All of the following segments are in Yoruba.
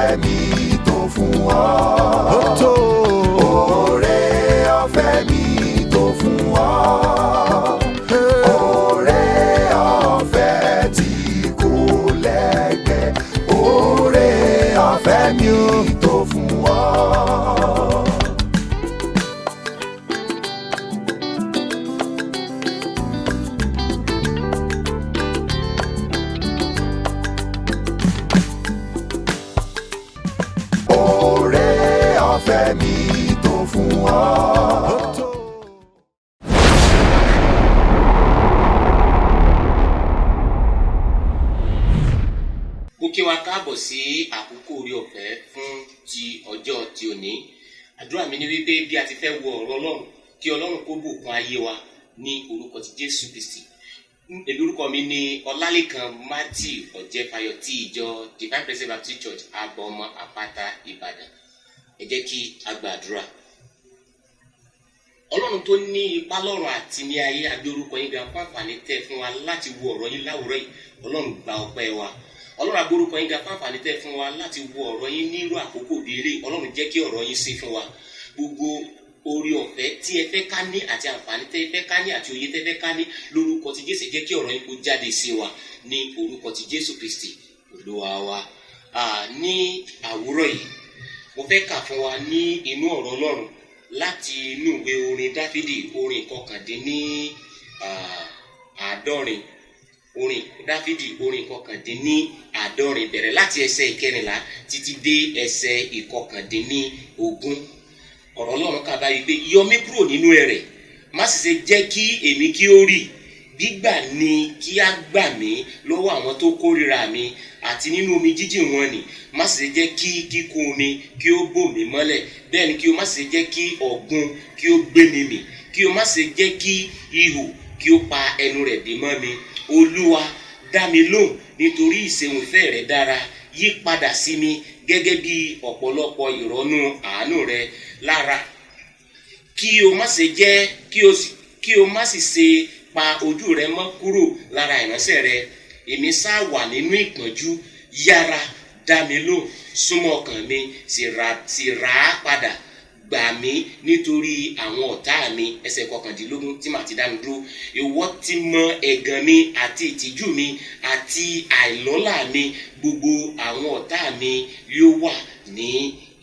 ọ̀fẹ́ mi tó fún ọ. Ó tó. Oore ọ̀fẹ́ mi tó fún ọ. Oore ọ̀fẹ́ tí kò lẹ́gbẹ́. Oore ọ̀fẹ́ mi tó fún ọ. Oore ọ̀fẹ́ mi tó fún ọ. Mo kí wa káàbọ̀ sí àkókò orí ọ̀fẹ́ fún ti ọjọ́ ti òní. Àdúrà mi ni wípé bí a ti fẹ́ wo ọ̀rọ̀ Ọlọ́run, kí Ọlọ́run kó bùkún ayé wa ní orúkọ ti Jésù Kristi. Orúkọ mi ni Ọlálékan Matthew Ọ̀jẹ́fayọ̀ ti ìjọ Divine Presence Baptist Church Abọ́mọ Àpáta Ìbàdàn. Ẹ jẹ́ kí a gbàdúrà. Ọlọ́run tó ní ipá lọ́run àti ní ayé, a gbé orúkọ yín ga fún àǹfààní tẹ́ fún wa láti wo ọ̀rọ̀ yín láwùrọ̀ yìí. Ọlọ́run gba ọpẹ́ wa. Ọlọ́run, a gbé orúkọ yín ga fún àǹfààní tẹ́ fún wa láti wo ọ̀rọ̀ yín ní irú àkókò bíi eléyìí. Ọlọ́run, jẹ́ kí ọ̀rọ̀ yín ṣe fún wa. Gbogbo orí ọ̀fẹ́ tí ẹ fẹ́ ká ní àti àǹfààní tẹ́ ẹ fẹ́ ká ní àti òye tẹ́ ẹ fẹ́ ká ní lórúkọ ti Jésù, jẹ́ kí ọ̀rọ̀ yín kó jáde sí wa ní orúkọ ti Jésù Kristi Olúwa wa. Ní àwúrọ̀ yìí mo fẹ́ kà fún wa ní inú ọ̀rọ̀ Ọlọ́run láti inú ìwé orin Dáfídì, orin kọkàndínláàádọ́rin. Orin Dáfídì, orin kọkàndínláàádọ́rin, bẹ̀rẹ̀ láti ẹsẹ̀ ìkẹrìnlá títí dé ẹsẹ̀ ìkọkàndínlógún. Ọ̀rọ̀ Ọlọ́run kà báyìí pé, yọ mí kúrò nínú ẹ̀rẹ̀, má sì ṣe jẹ́ kí èmi kí ó rì. Gbígbà ni kí á gbà mí lọ́wọ́ àwọn tó kórìíra mi, àti nínú omi jíjìn wọn ni. Má sì ṣe jẹ́ kí kíkún omi kí ó bò mí mọ́lẹ̀, bẹ́ẹ̀ ni kí o má ṣe jẹ́ kí ọ̀gbun kí ó gbé mi mì, kí o má ṣe jẹ́ kí ihò kí ó pa ẹnu rẹ̀ dé mọ́ mi. Olúwa, dá mi lóhùn nítorí ìṣeun ìfẹ́ rẹ dára. Yí padà sí mi gẹ́gẹ́ bí ọ̀pọ̀lọpọ̀ ìrọ́nú àánú rẹ lára. Kí o má ṣe jẹ́ kí o má sì ṣe pa ojú rẹ mọ́ kúrò lára ìránṣẹ́ rẹ. Èmi sá wà nínú ìpọ́njú, yára dá mi lóhùn, súnmọ́ ọkàn mi sì rà á padà. Gbà mí nítorí àwọn ọ̀tá mi. Ẹsẹ̀ kọkàndínlógún tí màá ti dá mi dúró. Ìwọ ti mọ ẹ̀gàn mi àti ìtìjú mi àti àìlọ́lá mi. Gbogbo àwọn ọ̀tá mi yóò wà ní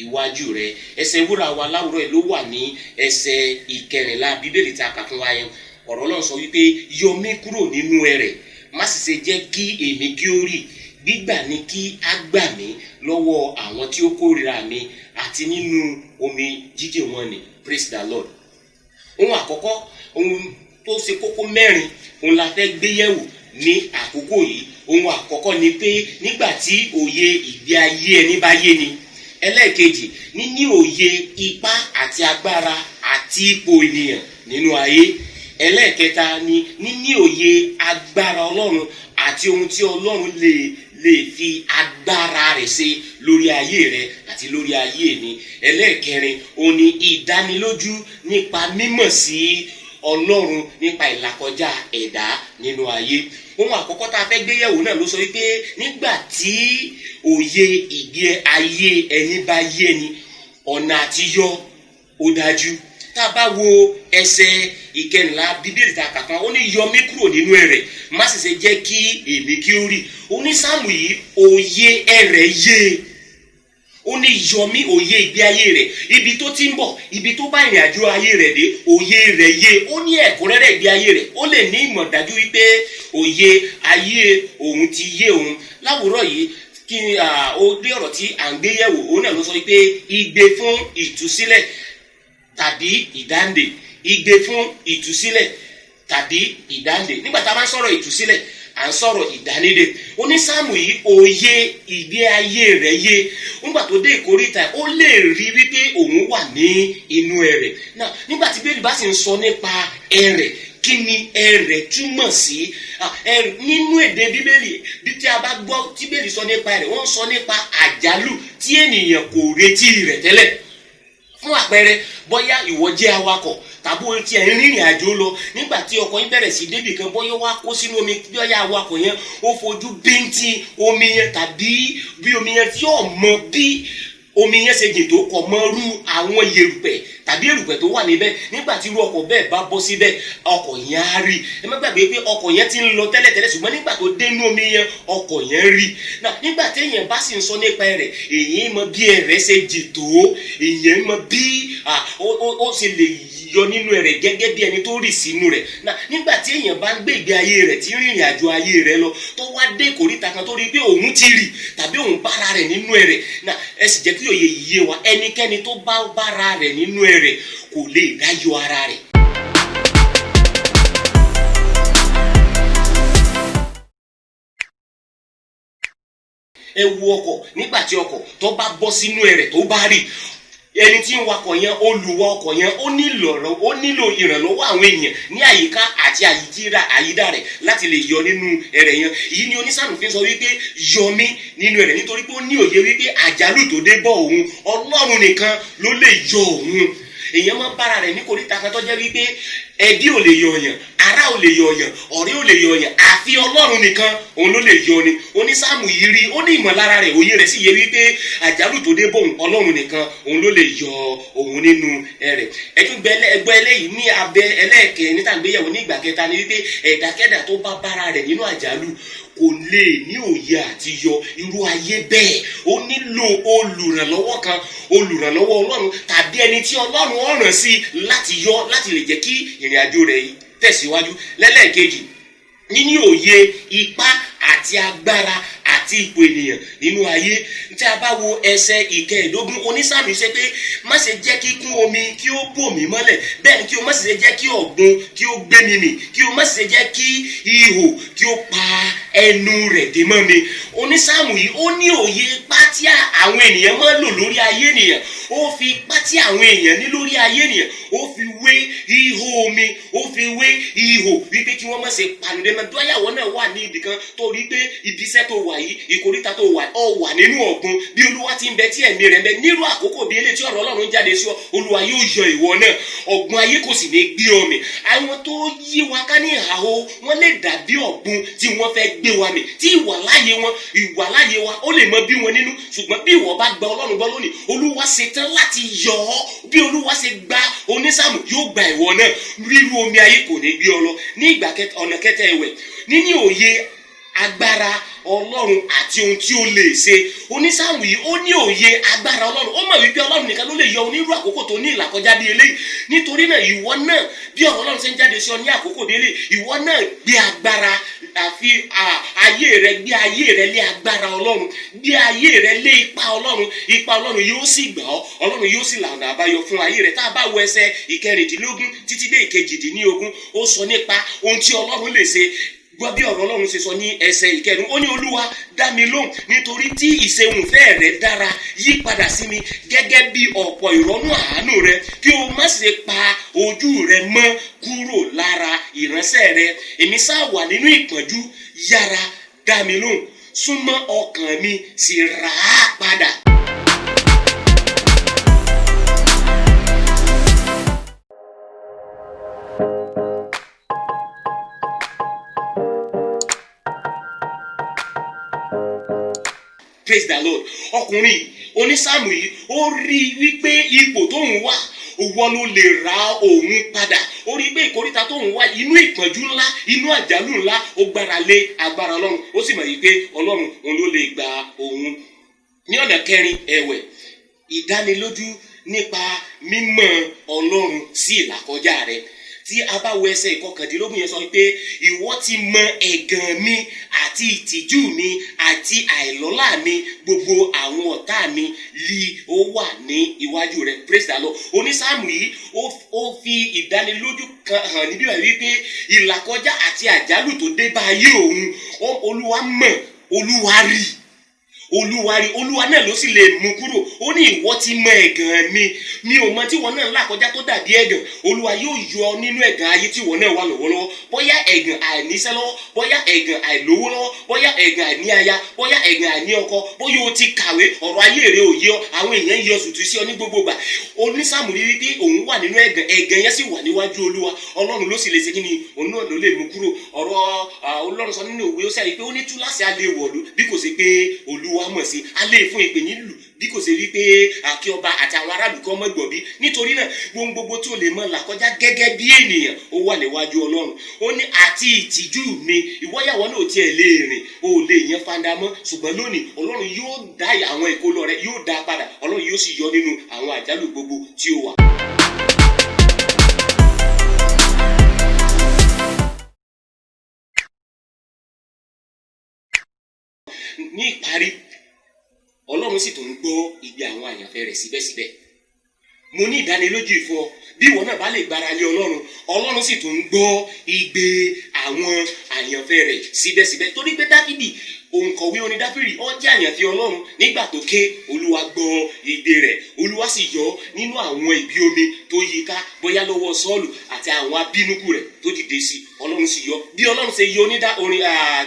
iwájú rẹ. Ẹsẹ̀ wúrà wa láwùrọ̀ yìí ló wà ní ẹsẹ̀ ìkẹrìnlá Bíbélì tí a kà fún wa yẹn. Ọ̀rọ̀ Ọlọ́run sọ wípé, yọ mí kúrò nínú ẹ̀rẹ̀, má sì ṣe jẹ́ kí èmi kí ó rì. Gbígbà ni kí á gbà mí lọ́wọ́ àwọn tí ó kórìíra mi, àti nínú omi jíjìn wọn ni. Praise the Lord. Ohun àkọ́kọ́, ohun tó ṣe kókó mẹ́rin òun la fẹ́ gbé yẹ̀wò ní àkókò yìí. Ohun àkọ́kọ́ ni pé nígbà tí òye ìgbé ayé ẹni bá yé ni. Ẹlẹ́ẹ̀kejì, níní òye ipá àti agbára àti ipò ènìyàn nínú ayé. Ẹlẹ́ẹ̀kẹta ni níní òye agbára Ọlọ́run àti ohun tí Ọlọ́run lè fi agbára rẹ̀ ṣe lórí ayé rẹ àti lórí ayé mi. Ẹlẹ́ẹ̀kẹrin, òun ni ìdánilójú nípa mímọ̀ sí Ọlọ́run nípa ìlàkọjá ẹ̀dá nínú ayé. Ohun àkọ́kọ́ tá a fẹ́ gbé yẹ̀wò náà ló sọ wípé nígbà tí òye ìgbé ayé ẹni bá yé ni, ọ̀nà àtiyọ ó dájú. Tá a bá wo ẹsẹ̀ ìkẹrìnlá Bíbélì tá a kà kan, ó ní yọ mí kúrò nínú ẹ̀rẹ̀, má sì ṣe jẹ́ kí èmi kí ó rì. Onísáàmù yìí òye ẹ̀rẹ̀ yé. Ó ní yọ mí, òye ìgbé ayé rẹ̀, ibi tó ti ń bọ̀, ibi tó bá ìrìn àjò ayé rẹ̀ dé, òye rẹ̀ yé. Ó ní ẹ̀kúnrẹ́rẹ́ ìgbé ayé rẹ̀, ó lè ní ìmọ̀ dájú wípé òye ayé òun ti yé òun. Láwùrọ̀ yìí kí ni ó dé ọ̀rọ̀ tí à ń gbé yẹ̀wò, òun náà ló sọ wípé igbe fún ìtúsílẹ̀ tàbí ìdáǹdè. Igbe fún ìtúsílẹ̀ tàbí ìdáǹdè. Nígbà tá a bá ń sọ̀rọ̀ ìtúsílẹ̀, à ń sọ̀rọ̀ ìdánidè. Onísáàmù yìí òye ìgbé ayé rẹ̀ yé. Nígbà tó dé ìkórìtà, ó lè rí wípé òun wà ní inú ẹ̀rẹ̀. Náà nígbà tí Bíbélì bá sì ń sọ nípa ẹ̀rẹ̀, kí ni ẹ̀rẹ̀ túmọ̀ sí? Nínú èdè Bíbélì, bí tí a bá gbọ́ tí Bíbélì sọ nípa ẹ̀rẹ̀, wọ́n sọ nípa àjálù tí ènìyàn kò retí rẹ̀ tẹ́lẹ̀. Fún àpẹẹrẹ, bóyá ìwọ jẹ́ awakọ̀ tàbí o ti ẹ̀ ń rìnrìn àjò lọ nígbà tí ọkọ̀ yín bẹ̀rẹ̀ sí débì kan bọ́yọ́ wá kó sínú omi bí ọ̀yà awakọ̀ yẹn ó fojú bíntín omi yẹn tàbí bí omi yẹn tí ò mọ bí omi yẹn ṣe jìn tó kọ̀ mọ́ rú àwọn yerùpẹ̀ tàbí erùpẹ̀ tó wà níbẹ̀ nígbà tí irú ọkọ̀ bẹ́ẹ̀ bá bọ́ síbẹ̀ ọkọ̀ yẹn á rí ẹ má gbàgbé pé ọkọ̀ yẹn ti ń lọ tẹ́lẹ̀tẹ́lẹ̀ ṣùgbọ́n nígbà tó dénú omi yẹn ọkọ̀ yẹn rí nígbà téèyàn bá sì ń sọ nípa rẹ̀ èyí mọ bí ẹ̀rẹ̀ ṣe jì tó èyí mọ bí ó ṣe lè yọ nínú rẹ̀ gẹ́gẹ́ bí ẹni tó rì sínú rẹ̀ nígbà tí èèyàn bá ń gbé ìgbé ayé rẹ̀ tí ń rìnrìn àjò ayé rẹ̀ lọ tó wá dé kòríta kan tó rí pé òun ti rì tàbí òun bára rẹ̀ nínú rẹ̀ ẹ sì jẹ́ kí òye yé wa ẹnikẹ́ni tó bá bára rẹ̀ nínú rẹ̀ kò lè dáyọ ara rẹ̀. ẹ wo ọkọ̀ nígbà tí ọkọ̀ tó bá bọ́ sínú rẹ̀ tó bá rì ẹni tí ń wakọ̀ yẹn olùwà ọkọ̀ yẹn ó nílò ìrànlọ́wọ́ àwọn èèyàn ní àyíká àti àyídà rẹ̀ láti lè yọ nínú ẹrẹ̀ yẹn èyí ni onísàánù fi ń sọ wípé yọ mí nínú ẹrẹ̀ nítorí pé ó ní òye wípé àjálù tó dé bọ̀ òun Ọlọ́run nìkan ló lè yọ òun èèyàn máa ń bára rẹ̀ ní kòríta kan tó jẹ́ wípé ẹbí ò lè yọ ọ̀yàn ará ò lè yọ ọ̀yàn ọ̀rẹ́ ò lè yọ ọ̀yàn àfi Ọlọ́run nìkan òun ló lè yọ ni onísáàmù yìí rí ó ní ìmọ̀lára rẹ̀ òye rẹ̀ sì yẹ wípé àjálù tó dé bọ̀ Ọlọ́run nìkan òun ló lè yọ òun nínú ẹrẹ̀ ẹgbẹ́ eléyìí ní abẹ́ ẹlẹ́ẹ̀kẹ́ nítàgbéyẹ̀wò ní ìgbà kẹta ni wípé ẹ̀dákẹ́dà tó bá bára rẹ̀ nínú àjálù kò lè ní òye àti yọ irú ayé bẹ́ẹ̀ ó nílò olùrànlọ́wọ́ kan olùrànlọ́wọ́ Ọlọ́run tàbí ẹni tí Ọlọ́run ọ̀ràn sí láti yọ láti lè jẹ́ kí ìrìn àjò rẹ̀ tẹ̀síwájú lẹ́lẹ́ẹ̀kejì níní òye ipá àti agbára àti ipò ènìyàn nínú ayé tí a bá wo ẹsẹ̀ ìkẹẹ̀dógún onísáàmù ṣe pé má ṣe jẹ́ kí kún omi kí ó bò mí mọ́lẹ̀ bẹ́ẹ̀ ni kí o má ṣe jẹ́ kí ọ̀gbun kí ó gbé mi mì kí o má ṣe jẹ́ kí ihò kí ó pa ẹnu rẹ̀ dé mọ́ mi onísáàmù yìí ó ní òye ipá tí àwọn ènìyàn máa ń lò lórí ayé ènìyàn ó fi ipá tí àwọn èèyàn ní lórí ayé ènìyàn ó fi wé ihò omi ó fi wé ihò wípé kí wọ́n má ṣe panudé mọ́ dọ́yàwó náà wà ní ibì kan tó rí pé ibiṣẹ́ tó wà yìí ìkóríta tó wà nínú ọ̀gbun bí Olúwa ti ń bẹ tí ẹ̀mí rẹ̀ ń bẹ nírú àkókò bí eléyìí tí ọ̀rọ̀ Ọlọ́run jáde sí ọ Olúwa yóò yọ ìwọ náà ọ̀gbun ayé kò sì ní gbé ọ mì àwọn tó yí wa ká ní ìhàwó wọn lè dàbí ọ̀gbun tí wọ́n fẹ́ gbé wa mì tí ìwàláyé wa ó lè mọ bí wọn nínú ṣùgbọ́n bí ìwọ bá gba Ọlọ́run gbọ́ lónìí Olúwa ṣetán láti yọ ọ́ bí Olúwa ṣe gba onísáàmù yóò gba ìwọ náà rírú omi ayé kò ní gbé ọ lọ ní ìgbà ọ̀nà kẹta ẹ̀wẹ̀ níní òye agbára Ọlọ́run àti ohun tí ó lè ṣe onísáàmù yìí ó ní òye agbára Ọlọ́run ó mọ̀ wípé Ọlọ́run nìkan ló lè yọ onírú àkókò tó ní ìlàkọjá bí eléyìí nítorí náà ìwọ náà bí ọ̀rọ̀ Ọlọ́run ṣe ń jáde sí ọ ní àkókò bí eléyìí ìwọ náà gbé agbára àfi ayé rẹ lé agbára Ọlọ́run gbé ayé rẹ lé ipa Ọlọ́run yóò sì gbà ọ́ Ọlọ́run yóò sì lànà àbáyọ fún ayé rẹ tá a bá wo ẹsẹ̀ ìkẹrìndínlógún títí dé ìkejìdínlógún ó sọ nípa ohun tí Ọlọ́run lè ṣe gbọ́ bí ọ̀rọ̀ Ọlọ́run ṣe sọ ní ẹsẹ̀ ìkẹrin ó ní Olúwa dá mi lóhùn nítorí tí ìṣeunfẹ́ rẹ dára yí padà sí mi gẹ́gẹ́ bí ọ̀pọ̀ ìrọ́nú àánú rẹ kí o má ṣe pa ojú rẹ mọ́ kúrò lára ìránṣẹ́ rẹ èmi sá wà nínú ìpọ́njú yára dá mi lóhùn súnmọ́ ọkàn mi sì rà á padà. Praise the Lord. Ọkùnrin onísáàmù yìí ó rí wípé ipò tóun wà òwò ló lè ra òun padà ó rí pé ìkóríta tóun wà inú ìpọ́njú ńlá inú àjálù ńlá ó gbára lé agbára Ọlọ́run ó sì mọ̀ yìí pé Ọlọ́run òun ló lè gba òun. Ní ọ̀nà kẹrin ẹ̀wẹ̀ ìdánilójú nípa mímọ̀ Ọlọ́run sí ìlàkọjá rẹ̀ tí a bá wo ẹsẹ̀ ìkọkàndínlógún yẹn sọ pé ìwọ ti mọ ẹ̀gàn mi àti ìtìjú mi àti àìlọ́lá mi gbogbo àwọn ọ̀tá mi lí ó wà ní iwájú rẹ̀. Praise the Lord. Onísáàmù yìí ó fi ìdánilójú kan hàn níbí wà wípé ìlàkọjá àti àjálù tó dé bá ayé òun Olúwa mọ̀ Olúwa rí olúwa náà ló sì lè mú kúrò. Ó ní ìwọ ti mọ ẹ̀gàn mi ò mọ tí wọn náà là kọjá tó dàbí ẹ̀gàn. Olúwa yóò yọ nínú ẹ̀gàn ayé tí wọn náà wà lọ́wọ́lọ́wọ́, bóyá ẹ̀gàn àìníṣẹ́ lọ́wọ́, bóyá ẹ̀gàn àìlówó lọ́wọ́, bóyá ẹ̀gàn àìní aya, bóyá ẹ̀gàn àìní ọkọ, bóyá o ti kàwé ọ̀rọ̀ ayé rẹ ò yé ọ, àwọn èèyàn yọ sùtù sí ọ ní gbogbo ìgbà. Onísáàmù rí wípé òun wà nínú ẹ̀gàn yẹn sì wà níwájú Olúwa. Ọlọ́run ló sì lè ṣe kí ni, òun náà ló lè mú kúrò. ọ̀rọ̀ Ọlọ́run sọ nínú ìwé Hósea pé ó ní túláàsì alẹ́ wọ̀lú bí kò ṣe pé Olúwa mọ̀ sí, alẹ́ fún ìpè nílùú bí kò ṣe wípé àkí ọba àti àwọn aráàlú kan mọ́ gbọ̀bí. Nítorí náà gbogbo tí o lè mọ là kọjá gẹ́gẹ́ bí ènìyàn ó wà níwájú Ọlọ́run. Ó ní àti ìtìjú mi ìwọ́yàwó náà tiẹ̀ lè rìn, o lè yan fanda mọ́, ṣùgbọ́n lónìí Ọlọ́run yóò dá àwọn ìkólọ rẹ yóò dá padà. Ọlọ́run yóò sì yọ nínú àwọn àjálù gbogbo tí ó wà. Ní ìparí, Ọlọ́run sì tún gbọ́ igbe àwọn àyànfẹ́ rẹ̀ síbẹ̀síbẹ̀. Mo ní ìdánilójú ìfún ọ, bí ìwọ náà bá lè gbára lé Ọlọ́run sì tún gbọ́ igbe àwọn àyànfẹ́ rẹ̀ síbẹ̀síbẹ̀. Torí pé Dáfídì òǹkọ̀wé orin Dáfídì ó jẹ́ àyànfẹ́ Ọlọ́run. Nígbà tó ké, Olúwa gbọ́ igbe rẹ̀, Olúwa sì yọ nínú àwọn ìbí omi tó yíká, bóyá lọ́wọ́ Sọ́ọ̀lù àti àwọn abínúkù rẹ̀ tó dìde sí. Ọlọ́run sì yọ. Bí Ọlọ́run ṣe yọ ní orin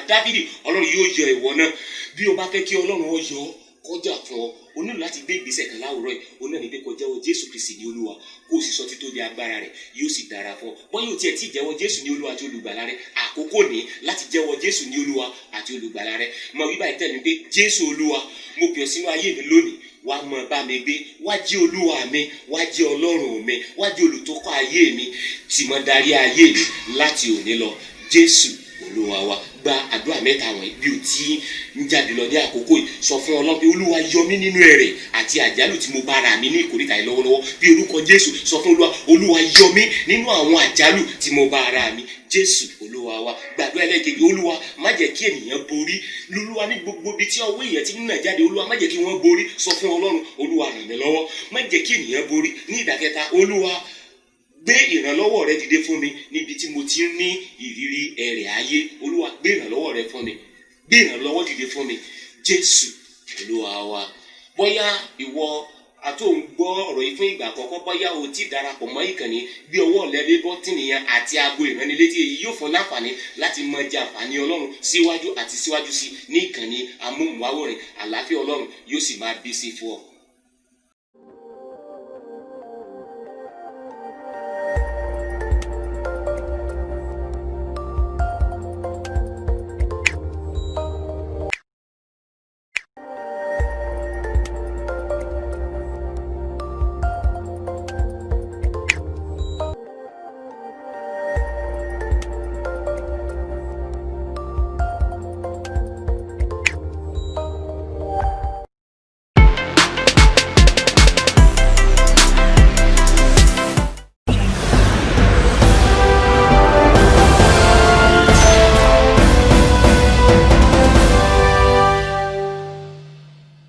Dáfídì, Ọlọ́run yóò yọ ìwọ náà. Bí o bá fẹ́ kí Ọlọ́run ó yọ kọjá fún ọ, o nílò láti gbé ìgbésẹ̀ kan láwùrọ̀ yìí. O náà ní pé kó jẹ́wọ́ Jésù Kristi ní Olúwa, kó o sì sọ títóbi agbára rẹ̀, yóò sì dára fún ọ. Bọ́n yóò tiẹ̀ tí jẹ́wọ́ Jésù ní Olúwa àti olùgbàlà rẹ̀, àkókò ní láti jẹ́wọ́ Jésù ní Olúwa àti olùgbàlà rẹ̀. Mọ wíwá ìtẹ́nu pé Jésù Olúwa, mo pè ọ́ sínú ayé mi lónìí, wá mọ bá mi gbé, wá jẹ́ Olúwa mi, wá jẹ́ Ọlọ́run mi, wá jẹ́ olùtọ́kọ̀ ayé mi, tí mo darí ayé mi láti òní lọ. Jésù Olúwa wa. Gba àdúrà mẹ́ta wọ̀nyí bí o ti ń jáde lọ ní àkókò yìí. Sọ fún Ọlọ́run pé Olúwa yọ mí nínú ẹ̀rẹ̀ àti àjálù tí mo bá ara mi ní ìkórìtà yìí lọ́wọ́lọ́wọ́. Bí orúkọ Jésù sọ fún Olúwa yọ mí nínú àwọn àjálù tí mo bá ara mi. Jésù Olúwa wa. Gbàdúrà ẹlẹ́kejì, Olúwa má jẹ́ kí ènìyàn borí. Olúwa ní gbogbo ibi tí ọwọ́ èèyàn ti ń nà jáde, Olúwa má jẹ́ kí wọ́n borí. Sọ fún Ọlọ́run, Olúwa ràn mí lọ́wọ́, má jẹ́ kí ènìyàn borí. Ní ìdákẹ́ta, Olúwa gbé ìrànlọ́wọ́ rẹ dìde fún mi níbi tí mo ti ń ní ìrírí ẹ̀rẹ̀ ayé. Olúwa gbé ìrànlọ́wọ́ rẹ fún mi, gbé ìrànlọ́wọ́ dìde fún mi. Jésù Olúwa wa. Bóyá ìwọ àti òun gbọ́ ọ̀rọ̀ yìí fún ìgbà àkọ́kọ́, bóyá o ti darapọ̀ mọ́ ìkànnì, gbé ọwọ́ lẹ́lé bọ́tìnì yẹn àti aago ìránnilétí. Èyí yóò fún láǹfààní láti mọ jẹ àǹfààní Ọlọ́run síwájú àti síwájú sí ní ìkànnì amóhùnmáwòrán. Àlàáfíà Ọlọ́run yóò sì máa bí sí fún ọ.